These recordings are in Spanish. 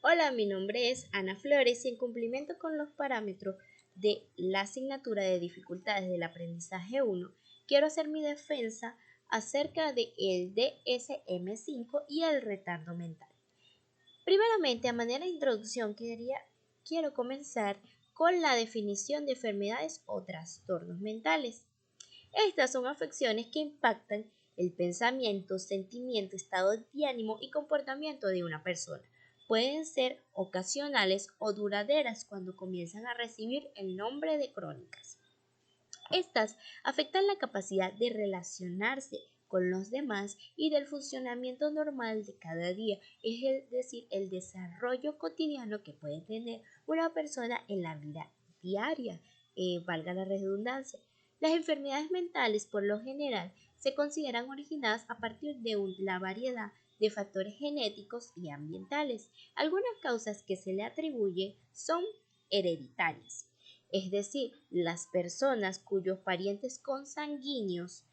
Hola, mi nombre es Ana Flores y en cumplimiento con los parámetros de la asignatura de dificultades del aprendizaje 1, quiero hacer mi defensa acerca del DSM-5 y el retardo mental. Primeramente, a manera de introducción, quiero comenzar con la definición de enfermedades o trastornos mentales. Estas son afecciones que impactan el pensamiento, sentimiento, estado de ánimo y comportamiento de una persona. Pueden ser ocasionales o duraderas cuando comienzan a recibir el nombre de crónicas. Estas afectan la capacidad de relacionarse con los demás y del funcionamiento normal de cada día, es decir, el desarrollo cotidiano que puede tener una persona en la vida diaria, valga la redundancia. Las enfermedades mentales, por lo general, se consideran originadas a partir de la variedad de factores genéticos y ambientales. Algunas causas que se le atribuyen son hereditarias, es decir, las personas cuyos parientes consanguíneos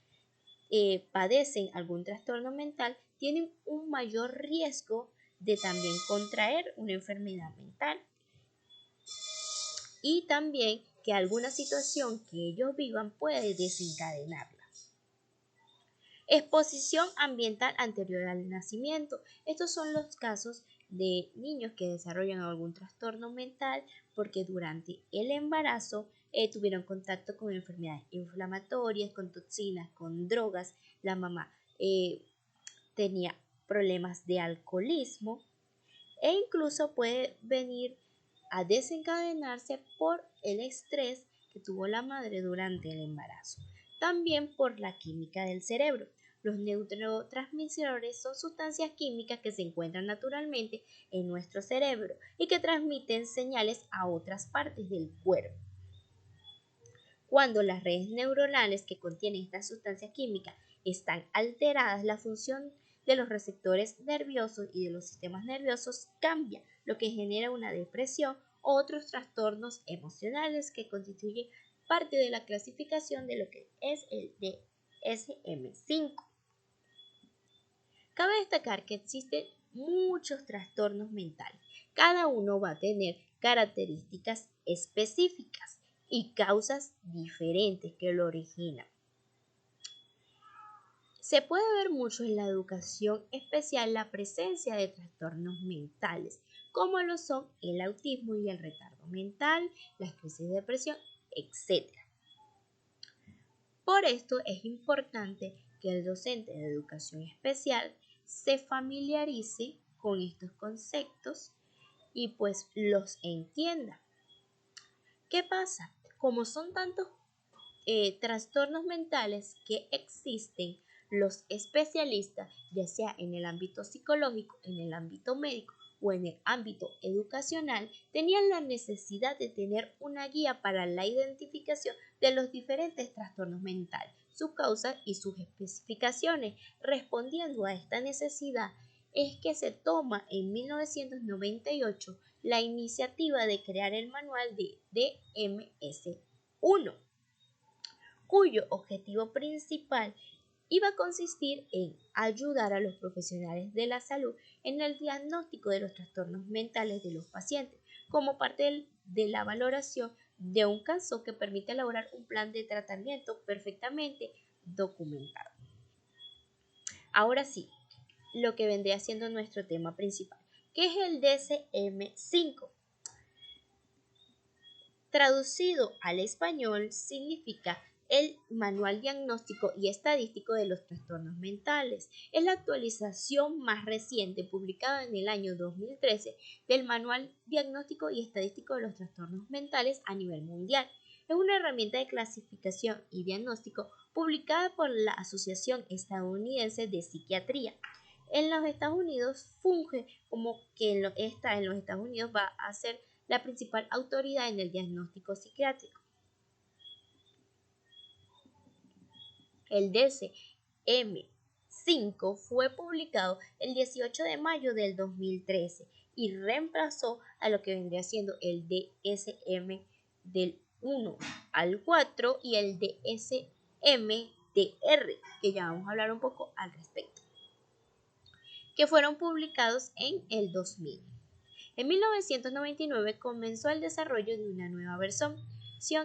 padecen algún trastorno mental tienen un mayor riesgo de también contraer una enfermedad mental, y también que alguna situación que ellos vivan puede desencadenarla. Exposición ambiental anterior al nacimiento. Estos son los casos de niños que desarrollan algún trastorno mental porque durante el embarazo tuvieron contacto con enfermedades inflamatorias, con toxinas, con drogas. La mamá tenía problemas de alcoholismo e incluso puede venir a desencadenarse por el estrés que tuvo la madre durante el embarazo. También por la química del cerebro. Los neurotransmisores son sustancias químicas que se encuentran naturalmente en nuestro cerebro y que transmiten señales a otras partes del cuerpo. Cuando las redes neuronales que contienen estas sustancias químicas están alteradas, la función de los receptores nerviosos y de los sistemas nerviosos cambia, lo que genera una depresión o otros trastornos emocionales que constituyen parte de la clasificación de lo que es el DSM-5. Cabe destacar que existen muchos trastornos mentales. Cada uno va a tener características específicas y causas diferentes que lo originan. Se puede ver mucho en la educación especial la presencia de trastornos mentales, como lo son el autismo y el retardo mental, las crisis de depresión, etc. Por esto es importante que el docente de educación especial se familiarice con estos conceptos y pues los entienda. ¿Qué pasa? Como son tantos trastornos mentales que existen, los especialistas, ya sea en el ámbito psicológico, en el ámbito médico o en el ámbito educacional, tenían la necesidad de tener una guía para la identificación de los diferentes trastornos mentales, sus causas y sus especificaciones. Respondiendo a esta necesidad, es que se toma en 1998 la iniciativa de crear el manual de DMS-1, cuyo objetivo principal iba a consistir en ayudar a los profesionales de la salud en el diagnóstico de los trastornos mentales de los pacientes, como parte de la valoración de un caso que permite elaborar un plan de tratamiento perfectamente documentado. Ahora sí, lo que vendría siendo nuestro tema principal, que es el DSM-5. Traducido al español significa el Manual Diagnóstico y Estadístico de los Trastornos Mentales. Es la actualización más reciente, publicada en el año 2013, del Manual Diagnóstico y Estadístico de los Trastornos Mentales a nivel mundial. Es una herramienta de clasificación y diagnóstico publicada por la Asociación Estadounidense de Psiquiatría. En los Estados Unidos funge como que en los Estados Unidos va a ser la principal autoridad en el diagnóstico psiquiátrico. El DSM-5 fue publicado el 18 de mayo del 2013 y reemplazó a lo que vendría siendo el DSM del 1 al 4 y el DSM-DR, que ya vamos a hablar un poco al respecto, que fueron publicados en el 2000. En 1999 comenzó el desarrollo de una nueva versión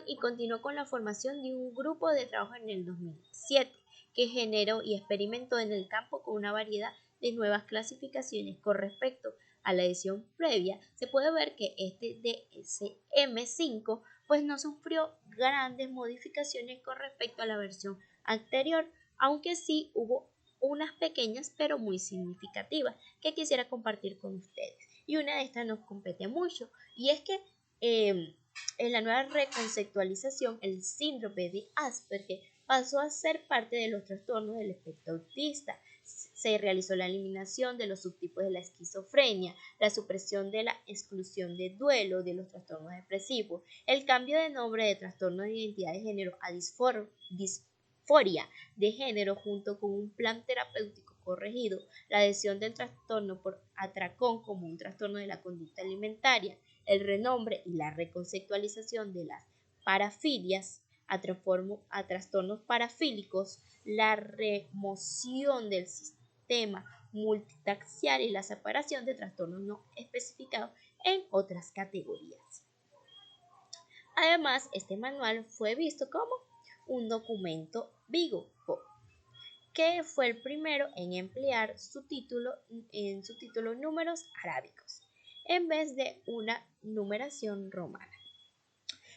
y continuó con la formación de un grupo de trabajo en el 2007 que generó y experimentó en el campo con una variedad de nuevas clasificaciones. Con respecto a la edición previa, se puede ver que este DSM-5 pues no sufrió grandes modificaciones con respecto a la versión anterior, aunque sí hubo unas pequeñas pero muy significativas que quisiera compartir con ustedes. Y una de estas nos compete mucho, y es que en la nueva reconceptualización, el síndrome de Asperger pasó a ser parte de los trastornos del espectro autista. Se realizó la eliminación de los subtipos de la esquizofrenia, la supresión de la exclusión de duelo de los trastornos depresivos, el cambio de nombre de trastorno de identidad de género a disforia de género junto con un plan terapéutico corregido, la adhesión del trastorno por atracón como un trastorno de la conducta alimentaria, el renombre y la reconceptualización de las parafilias a trastornos parafílicos, la remoción del sistema multitaxial y la separación de trastornos no especificados en otras categorías. Además, este manual fue visto como un documento vivo, que fue el primero en emplear en su título números arábicos en vez de una numeración romana.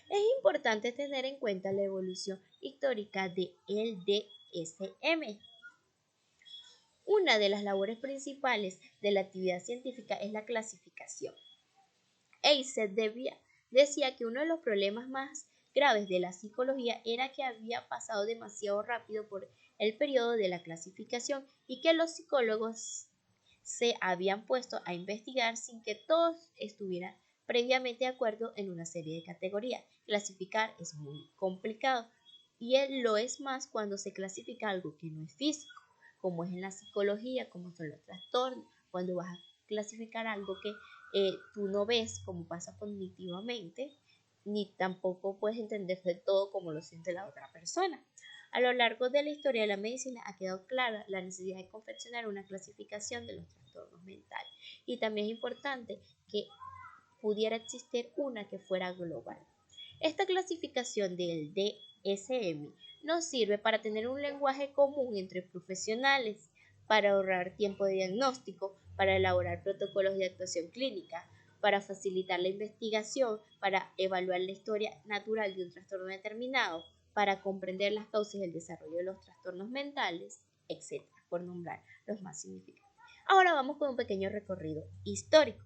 Es importante tener en cuenta la evolución histórica del DSM. Una de las labores principales de la actividad científica es la clasificación. Eisset decía que uno de los problemas más graves de la psicología era que había pasado demasiado rápido por el periodo de la clasificación y que los psicólogos se habían puesto a investigar sin que todos estuvieran previamente de acuerdo en una serie de categorías. Clasificar es muy complicado y lo es más cuando se clasifica algo que no es físico, como es en la psicología, como son los trastornos, cuando vas a clasificar algo que tú no ves como pasa cognitivamente, ni tampoco puedes entender de todo como lo siente la otra persona. A lo largo de la historia de la medicina ha quedado clara la necesidad de confeccionar una clasificación de los trastornos mentales, y también es importante que pudiera existir una que fuera global. Esta clasificación del DSM nos sirve para tener un lenguaje común entre profesionales, para ahorrar tiempo de diagnóstico, para elaborar protocolos de actuación clínica, para facilitar la investigación, para evaluar la historia natural de un trastorno determinado, para comprender las causas del desarrollo de los trastornos mentales, etc., por nombrar los más significativos. Ahora vamos con un pequeño recorrido histórico.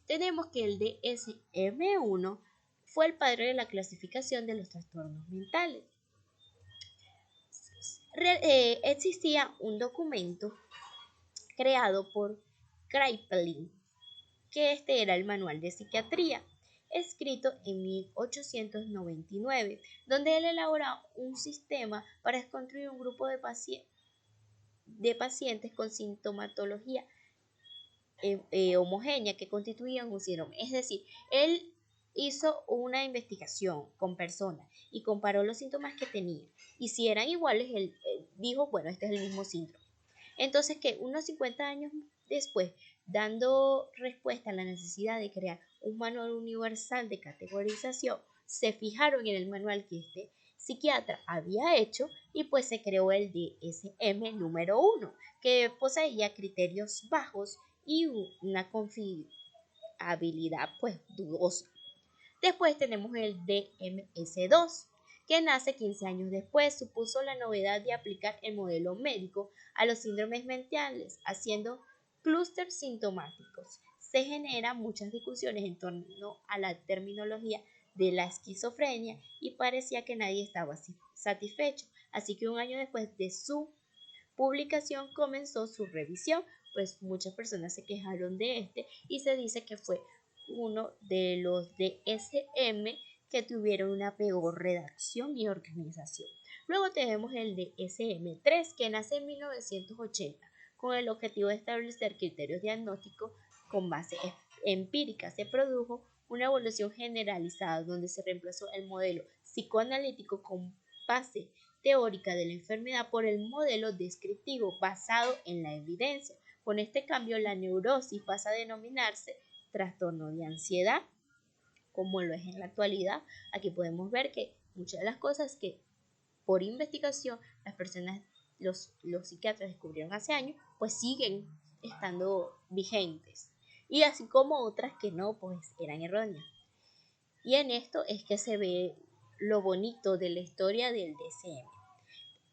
Tenemos que el DSM-1 fue el padre de la clasificación de los trastornos mentales. Existía un documento creado por Kraepelin, que este era el Manual de Psiquiatría, escrito en 1899, donde él elaboraba un sistema para construir un grupo de pacientes con sintomatología homogénea que constituían un síndrome. Es decir, él hizo una investigación con personas y comparó los síntomas que tenían. Y si eran iguales, él dijo, bueno, este es el mismo síndrome. Entonces, que unos 50 años después, dando respuesta a la necesidad de crear un manual universal de categorización, se fijaron en el manual que este psiquiatra había hecho y pues se creó el DSM número 1, que poseía criterios bajos y una confiabilidad pues dudosa. Después tenemos el DMS2, que nace 15 años después, supuso la novedad de aplicar el modelo médico a los síndromes mentales, haciendo clústeres sintomáticos. Se generan muchas discusiones en torno a la terminología de la esquizofrenia y parecía que nadie estaba satisfecho, así que un año después de su publicación comenzó su revisión, pues muchas personas se quejaron de este y se dice que fue uno de los DSM que tuvieron una peor redacción y organización. Luego tenemos el DSM-3 que nace en 1980 con el objetivo de establecer criterios diagnósticos con base empírica. Se produjo una evolución generalizada donde se reemplazó el modelo psicoanalítico con base teórica de la enfermedad por el modelo descriptivo basado en la evidencia. Con este cambio, la neurosis pasa a denominarse trastorno de ansiedad, como lo es en la actualidad. Aquí podemos ver que muchas de las cosas que por investigación las personas, los psiquiatras descubrieron hace años, pues siguen estando vigentes. Y así como otras que no, pues eran erróneas. Y en esto es que se ve lo bonito de la historia del DSM.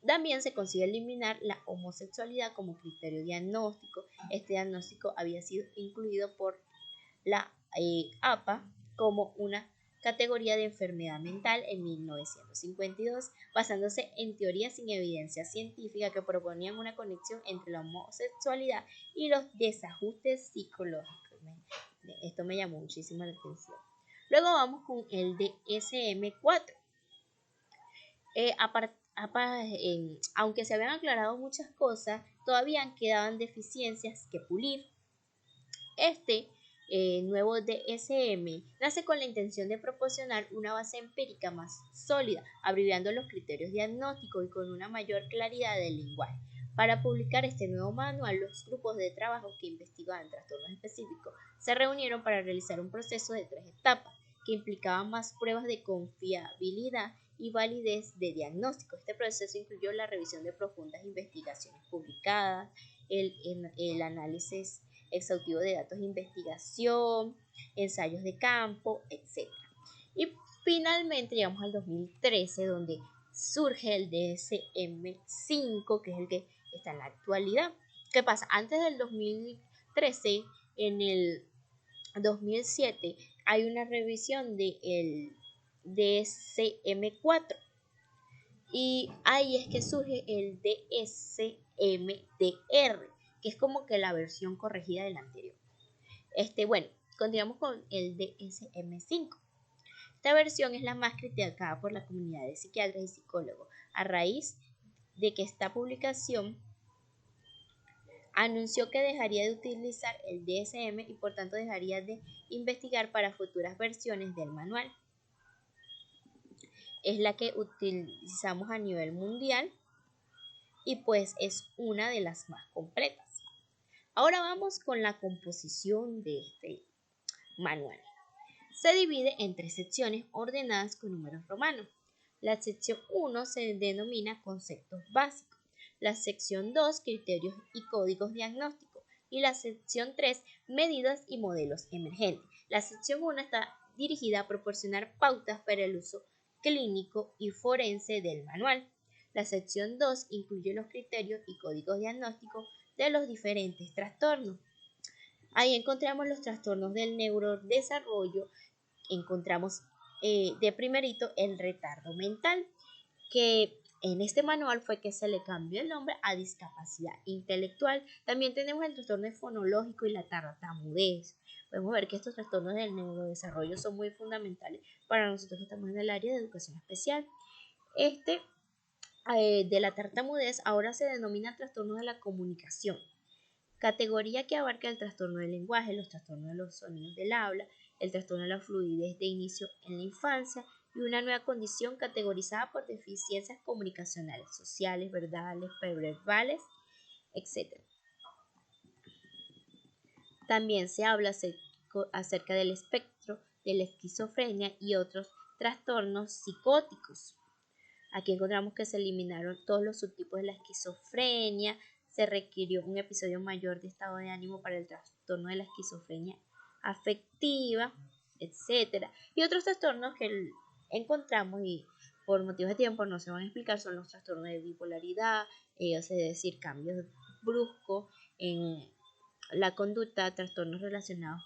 También se consigue eliminar la homosexualidad como criterio diagnóstico. Este diagnóstico había sido incluido por la APA como una categoría de enfermedad mental en 1952, basándose en teorías sin evidencia científica que proponían una conexión entre la homosexualidad y los desajustes psicológicos. Esto me llamó muchísimo la atención. Luego vamos con el DSM-4. Aunque se habían aclarado muchas cosas, todavía quedaban deficiencias que pulir. Este nuevo DSM nace con la intención de proporcionar una base empírica más sólida, abreviando los criterios diagnósticos y con una mayor claridad del lenguaje. Para publicar este nuevo manual, los grupos de trabajo que investigaban trastornos específicos se reunieron para realizar un proceso de 3 etapas que implicaba más pruebas de confiabilidad y validez de diagnóstico. Este proceso incluyó la revisión de profundas investigaciones publicadas, el análisis exhaustivo de datos de investigación, ensayos de campo, etc. Y finalmente llegamos al 2013, donde surge el DSM-5, que es el que está en la actualidad. ¿Qué pasa? Antes del 2013, en el 2007, hay una revisión del DSM-4. Y ahí es que surge el DSM-DR, que es como que la versión corregida del anterior. Bueno, continuamos con el DSM-5. Esta versión es la más criticada por la comunidad de psiquiatras y psicólogos, a raíz de que esta publicación anunció que dejaría de utilizar el DSM y por tanto dejaría de investigar para futuras versiones del manual. Es la que utilizamos a nivel mundial y pues es una de las más completas. Ahora vamos con la composición de este manual. Se divide en 3 secciones ordenadas con números romanos. La sección 1 se denomina conceptos básicos, la sección 2 criterios y códigos diagnósticos y la sección 3 medidas y modelos emergentes. La sección 1 está dirigida a proporcionar pautas para el uso clínico y forense del manual. La sección 2 incluye los criterios y códigos diagnósticos de los diferentes trastornos. Ahí encontramos los trastornos del neurodesarrollo, encontramos de primerito el retardo mental, que en este manual fue que se le cambió el nombre a discapacidad intelectual. También tenemos el trastorno fonológico y la tartamudez. Podemos ver que estos trastornos del neurodesarrollo son muy fundamentales para nosotros que estamos en el área de educación especial. De la tartamudez ahora se denomina trastorno de la comunicación, categoría que abarca el trastorno del lenguaje, los trastornos de los sonidos del habla, el trastorno de la fluidez de inicio en la infancia y una nueva condición categorizada por deficiencias comunicacionales, sociales, verbales, preverbales, etc. También se habla acerca del espectro de la esquizofrenia y otros trastornos psicóticos. Aquí encontramos que se eliminaron todos los subtipos de la esquizofrenia, se requirió un episodio mayor de estado de ánimo para el trastorno de la esquizofrenia afectiva, etc. Y otros trastornos que encontramos y por motivos de tiempo no se van a explicar son los trastornos de bipolaridad, es decir, cambios bruscos en la conducta, trastornos relacionados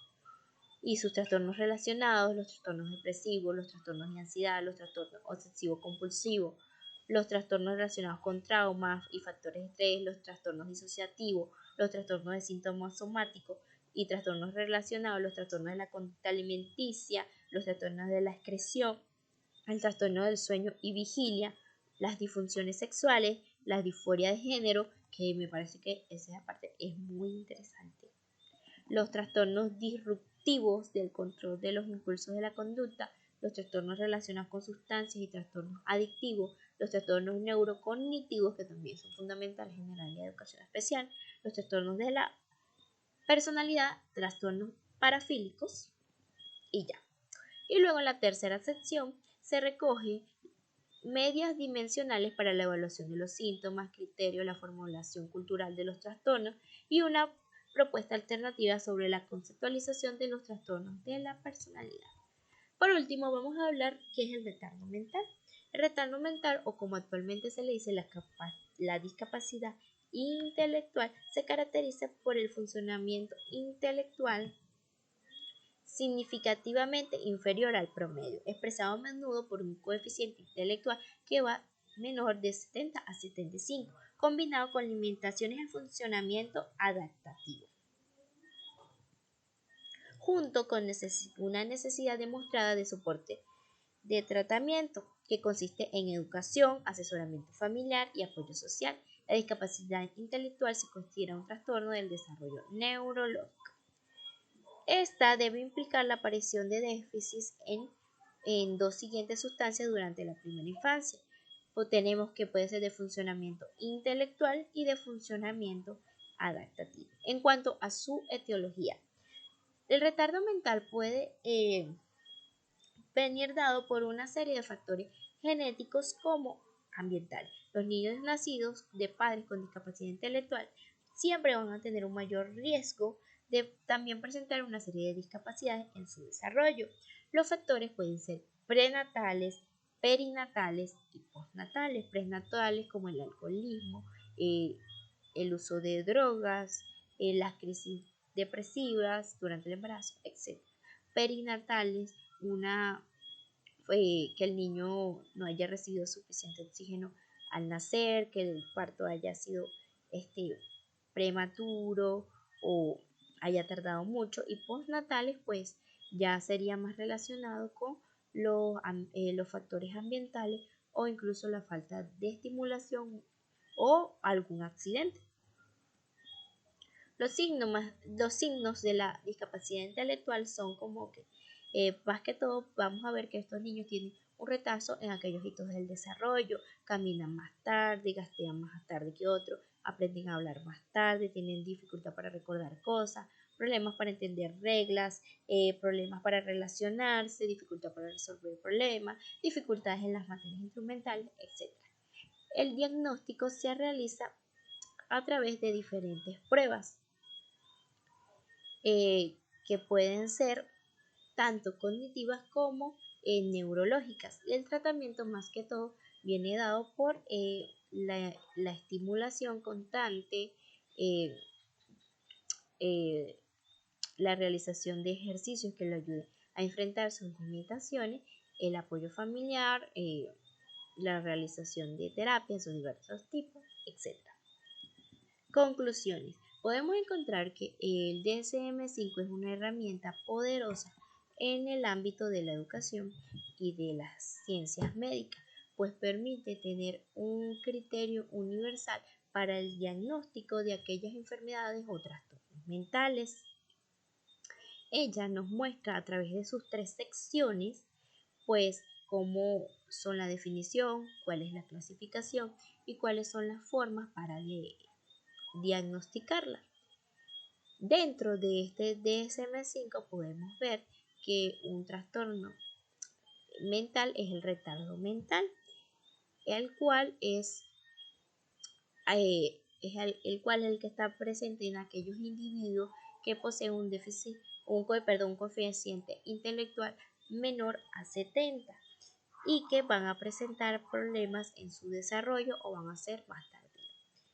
y sus trastornos relacionados, los trastornos depresivos, los trastornos de ansiedad, los trastornos obsesivo-compulsivos, los trastornos relacionados con traumas y factores de estrés, los trastornos disociativos, los trastornos de síntomas somáticos y trastornos relacionados, los trastornos de la conducta alimenticia, los trastornos de la excreción, el trastorno del sueño y vigilia, las disfunciones sexuales, la disforia de género, que me parece que esa parte es muy interesante, los trastornos disruptivos del control de los impulsos de la conducta, los trastornos relacionados con sustancias y trastornos adictivos, los trastornos neurocognitivos, que también son fundamentales en el área de educación especial, los trastornos de la personalidad, trastornos parafílicos y ya. Y luego en la tercera sección se recoge medias dimensionales para la evaluación de los síntomas, criterios, la formulación cultural de los trastornos y una propuesta alternativa sobre la conceptualización de los trastornos de la personalidad. Por último, vamos a hablar qué es el retardo mental. El retardo mental, o como actualmente se le dice la discapacidad intelectual, se caracteriza por el funcionamiento intelectual significativamente inferior al promedio, expresado a menudo por un coeficiente intelectual que va menor de 70 a 75, combinado con limitaciones en funcionamiento adaptativo, junto con una necesidad demostrada de soporte de tratamiento que consiste en educación, asesoramiento familiar y apoyo social. La discapacidad intelectual se considera un trastorno del desarrollo neurológico. Esta debe implicar la aparición de déficits en dos siguientes sustancias durante la primera infancia. Tenemos que puede ser de funcionamiento intelectual y de funcionamiento adaptativo. En cuanto a su etiología, el retardo mental puede venir dado por una serie de factores genéticos como ambientales. Los niños nacidos de padres con discapacidad intelectual siempre van a tener un mayor riesgo de también presentar una serie de discapacidades en su desarrollo. Los factores pueden ser prenatales, perinatales y postnatales. Prenatales como el alcoholismo, el uso de drogas, las crisis depresivas durante el embarazo, etc. Perinatales, que el niño no haya recibido suficiente oxígeno al nacer, que el parto haya sido prematuro o haya tardado mucho, y postnatales pues ya sería más relacionado con los factores ambientales o incluso la falta de estimulación o algún accidente. Los signos de la discapacidad intelectual son como que, más que todo, vamos a ver que estos niños tienen un retraso en aquellos hitos del desarrollo, caminan más tarde, gatean más tarde que otros, aprenden a hablar más tarde, tienen dificultad para recordar cosas, problemas para entender reglas, problemas para relacionarse, dificultad para resolver problemas, dificultades en las materias instrumentales, etc. El diagnóstico se realiza a través de diferentes pruebas que pueden ser tanto cognitivas como neurológicas. Y el tratamiento más que todo viene dado por la estimulación constante, eh, eh, la realización de ejercicios que le ayuden a enfrentar sus limitaciones, el apoyo familiar, la realización de terapias de diversos tipos, etc. Conclusiones. Podemos encontrar que el DSM-5 es una herramienta poderosa en el ámbito de la educación y de las ciencias médicas, pues permite tener un criterio universal para el diagnóstico de aquellas enfermedades o trastornos mentales. Ella nos muestra a través de sus 3 secciones, pues cómo son la definición, cuál es la clasificación y cuáles son las formas para diagnosticarla. Dentro de este DSM-5 podemos ver que un trastorno mental es el retardo mental, el cual es el cual es el que está presente en aquellos individuos que poseen un déficit, un coeficiente intelectual menor a 70 y que van a presentar problemas en su desarrollo o van a ser más tardíos.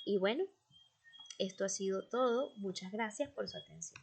Y bueno, esto ha sido todo. Muchas gracias por su atención.